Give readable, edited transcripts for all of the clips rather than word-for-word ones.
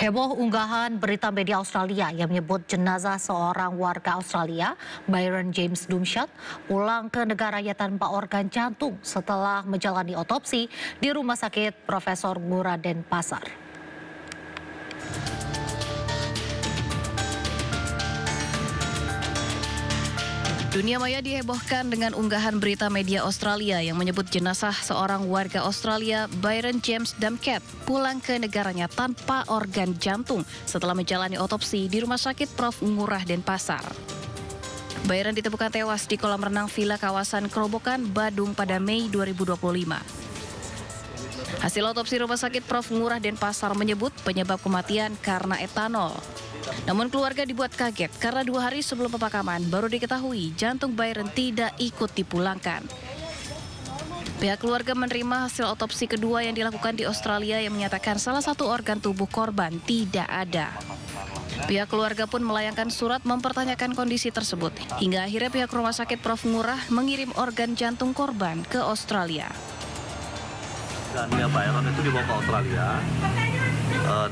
Heboh unggahan berita media Australia yang menyebut jenazah seorang warga Australia, Byron James Dumshad, pulang ke negaranya tanpa organ jantung setelah menjalani otopsi di Rumah Sakit Profesor Ngurah Denpasar. Dunia maya dihebohkan dengan unggahan berita media Australia yang menyebut jenazah seorang warga Australia, Byron James Dumshad, pulang ke negaranya tanpa organ jantung setelah menjalani otopsi di Rumah Sakit Prof. Ngurah Denpasar. Byron ditemukan tewas di kolam renang villa kawasan Kerobokan, Badung pada Mei 2025. Hasil otopsi Rumah Sakit Prof. Ngurah Denpasar menyebut penyebab kematian karena etanol. Namun keluarga dibuat kaget karena 2 hari sebelum pemakaman baru diketahui jantung Byron tidak ikut dipulangkan. Pihak keluarga menerima hasil otopsi kedua yang dilakukan di Australia yang menyatakan salah satu organ tubuh korban tidak ada. Pihak keluarga pun melayangkan surat mempertanyakan kondisi tersebut, hingga akhirnya pihak Rumah Sakit Prof. Ngurah mengirim organ jantung korban ke Australia. Dan Byron itu dibawa ke Australia.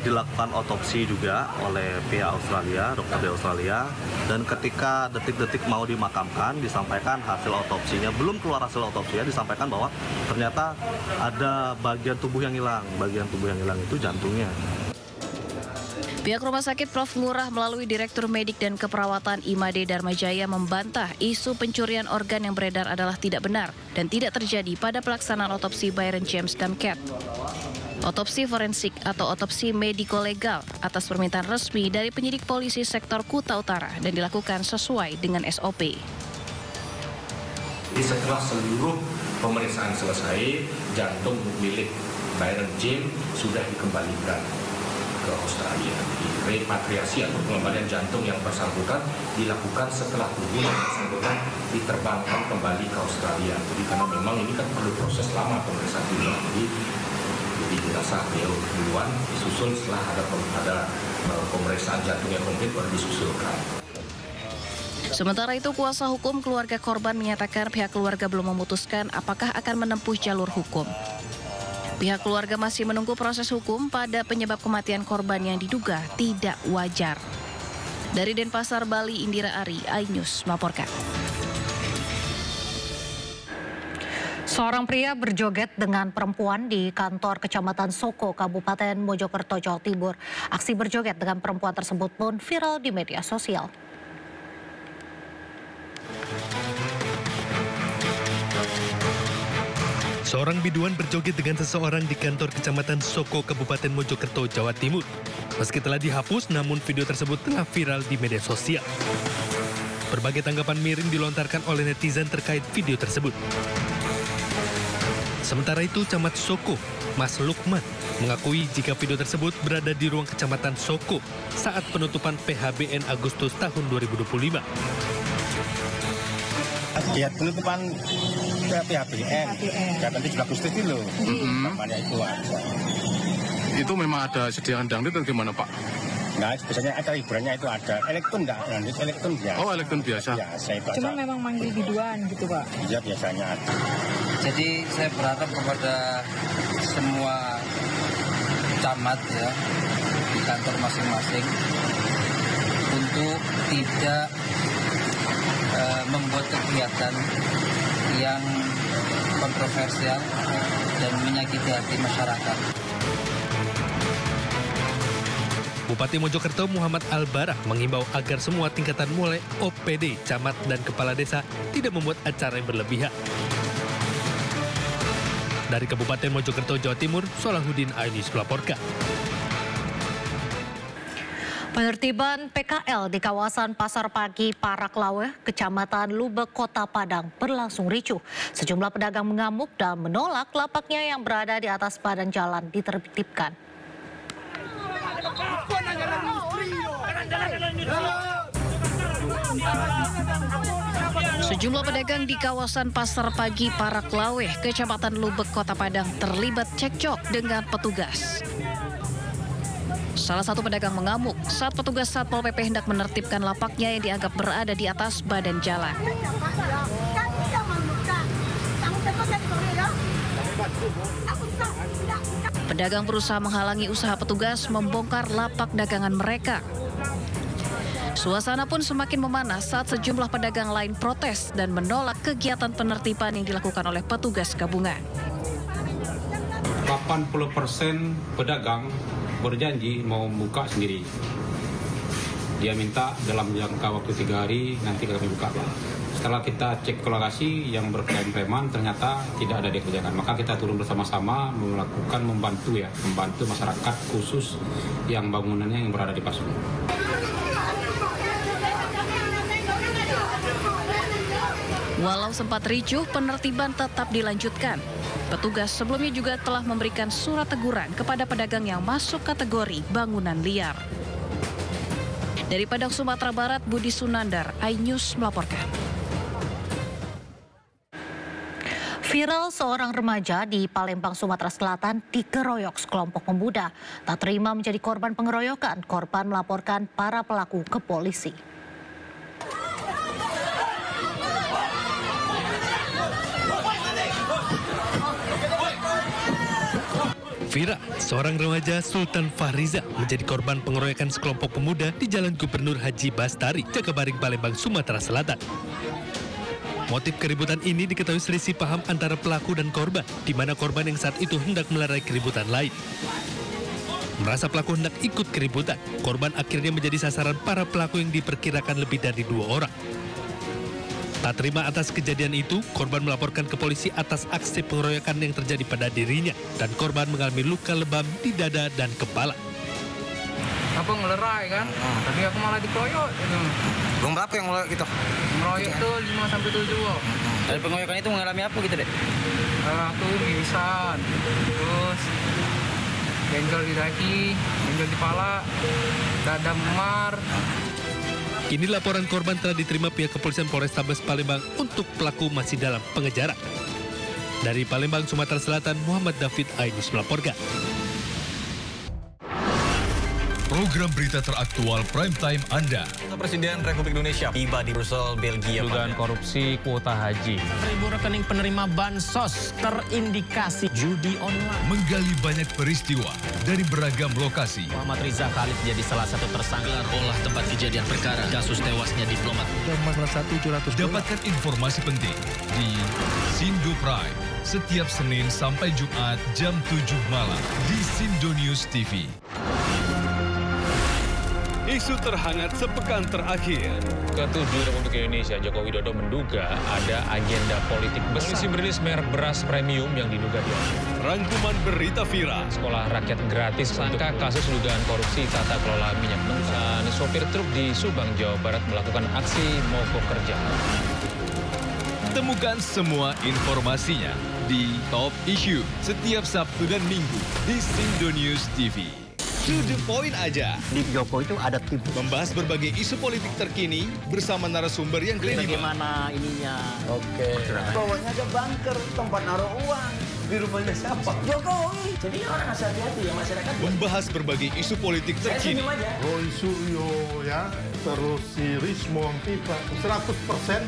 Dilakukan otopsi juga oleh pihak Australia, dokter di Australia, dan ketika detik-detik mau dimakamkan disampaikan hasil otopsinya, belum keluar hasil otopsinya, disampaikan bahwa ternyata ada bagian tubuh yang hilang itu jantungnya. Pihak Rumah Sakit Prof. Ngurah melalui Direktur Medik dan Keperawatan Imade Dharmajaya membantah isu pencurian organ yang beredar adalah tidak benar dan tidak terjadi pada pelaksanaan otopsi Byron James Dumshad. Otopsi forensik atau otopsi mediko-legal atas permintaan resmi dari penyidik polisi sektor Kuta Utara dan dilakukan sesuai dengan SOP. Setelah seluruh pemeriksaan selesai, jantung milik Byron James sudah dikembalikan ke Australia. Repatriasi atau pengembalian jantung yang bersangkutan dilakukan setelah tubuh yang bersangkutan diterbangkan kembali ke Australia. Jadi karena memang ini kan perlu proses lama pemeriksaan ulang. Jadi dirasa beliau duluan disusul setelah ada pemeriksaan jantung yang komplit baru disusulkan. Sementara itu, kuasa hukum keluarga korban menyatakan pihak keluarga belum memutuskan apakah akan menempuh jalur hukum. Pihak keluarga masih menunggu proses hukum pada penyebab kematian korban yang diduga tidak wajar. Dari Denpasar, Bali, Indira Ari, iNews melaporkan. Seorang pria berjoget dengan perempuan di kantor Kecamatan Soko, Kabupaten Mojokerto, Jawa Timur. Aksi berjoget dengan perempuan tersebut pun viral di media sosial. Seorang biduan berjoget dengan seseorang di kantor Kecamatan Soko, Kabupaten Mojokerto, Jawa Timur. Meski telah dihapus, namun video tersebut telah viral di media sosial. Berbagai tanggapan miring dilontarkan oleh netizen terkait video tersebut. Sementara itu, Camat Soko, Mas Lukman, mengakui jika video tersebut berada di ruang Kecamatan Soko saat penutupan PHBN Agustus tahun 2025. Lihat penutupan PHBN, 17 Agustus itu loh. Itu memang ada sediaan dangdut atau gimana, Pak? Nah, biasanya ada hiburannya itu ada. Elektron enggak? Elektron biasa. Oh, elektron biasa. Biasa itu. Cuma memang manggil biduan gitu, Pak? Iya, biasanya ada. Jadi saya berharap kepada semua camat ya di kantor masing-masing untuk tidak membuat kegiatan yang kontroversial dan menyakiti hati masyarakat. Bupati Mojokerto Muhammad Al-Barah mengimbau agar semua tingkatan mulai OPD, camat, dan kepala desa tidak membuat acara yang berlebihan. Dari Kabupaten Mojokerto, Jawa Timur, Solahuddin iNews melaporkan. Penertiban PKL di kawasan Pasar Pagi Paraklawe, Kecamatan Lubek, Kota Padang berlangsung ricuh. Sejumlah pedagang mengamuk dan menolak lapaknya yang berada di atas badan jalan ditertibkan. Sejumlah pedagang di kawasan Pasar Pagi Paraklawe, Kecamatan Lubek, Kota Padang terlibat cekcok dengan petugas. Salah satu pedagang mengamuk saat petugas Satpol PP hendak menertibkan lapaknya yang dianggap berada di atas badan jalan. Pedagang berusaha menghalangi usaha petugas membongkar lapak dagangan mereka. Suasana pun semakin memanas saat sejumlah pedagang lain protes dan menolak kegiatan penertiban yang dilakukan oleh petugas gabungan. 80% pedagang berjanji mau buka sendiri. Dia minta dalam jangka waktu 3 hari nanti kami buka. Setelah kita cek ke lokasi yang berklaim-klaiman ternyata tidak ada dikerjakan. Maka kita turun bersama-sama membantu masyarakat khusus yang bangunannya yang berada di Pasung. Walau sempat ricuh, penertiban tetap dilanjutkan. Petugas sebelumnya juga telah memberikan surat teguran kepada pedagang yang masuk kategori bangunan liar. Dari Padang, Sumatera Barat, Budi Sunandar, iNews melaporkan. Viral seorang remaja di Palembang, Sumatera Selatan dikeroyok sekelompok pemuda. Tak terima menjadi korban pengeroyokan, korban melaporkan para pelaku ke polisi. Viral, seorang remaja Sultan Fahriza menjadi korban pengeroyokan sekelompok pemuda di Jalan Gubernur Haji Bastari, Jakabaring, Palembang, Sumatera Selatan. Motif keributan ini diketahui selisih paham antara pelaku dan korban, di mana korban yang saat itu hendak melerai keributan lain. Merasa pelaku hendak ikut keributan, korban akhirnya menjadi sasaran para pelaku yang diperkirakan lebih dari 2 orang. Tak terima atas kejadian itu, korban melaporkan ke polisi atas aksi pengeroyokan yang terjadi pada dirinya, dan korban mengalami luka lebam di dada dan kepala. Apa ngelerai kan? Tapi aku malah dikeroyok. Belum berapa yang ngeroyok gitu? Ngeroyok tuh 5-7. Dari pengeroyokan itu mengalami apa gitu, Dek? Aku pingsan, terus benjol di kaki, benjol di kepala, dada memar. Kini laporan korban telah diterima pihak kepolisian Polrestabes Palembang untuk pelaku masih dalam pengejaran. Dari Palembang, Sumatera Selatan, Muhammad David, iNews melaporkan. Program berita teraktual prime time Anda. Presiden Republik Indonesia tiba di Brussel, Belgia. Dugaan korupsi kuota haji. 1.000 rekening penerima bansos terindikasi judi online. Menggali banyak peristiwa dari beragam lokasi. Muhammad Riza Khalid jadi salah satu tersangka. Olah tempat kejadian perkara kasus tewasnya diplomat. Dapatkan informasi penting di Sindo Prime setiap Senin sampai Jumat jam 7 malam di Sindo News TV. Isu terhangat sepekan terakhir. Ke-7 Republik Indonesia, Joko Widodo menduga ada agenda politik besar. Polisi merilis merek beras premium yang diduga diambil. Rangkuman berita viral. Sekolah rakyat gratis sangka kasus dugaan korupsi tata kelola minyak mentah. Sopir truk di Subang, Jawa Barat melakukan aksi mogok kerja. Temukan semua informasinya di Top Issue setiap Sabtu dan Minggu di Sindo News TV. To the point aja. Di Joko itu ada tim. Membahas berbagai isu politik terkini bersama narasumber yang kredibel. Bagaimana ininya? Oke. Bawahnya ada bunker, tempat naruh uang. Di rumahnya siapa? Jokowi. Jadi orang harus hati-hati ya masyarakat. Membahas berbagai isu politik terkini. Roy Suryo ya, terus si Rismo Pipa 100%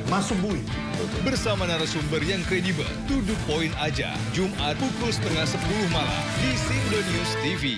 masuk bui. Bersama narasumber yang kredibel. To the point aja. Jumat pukul 9:30 malam di Sindo News TV.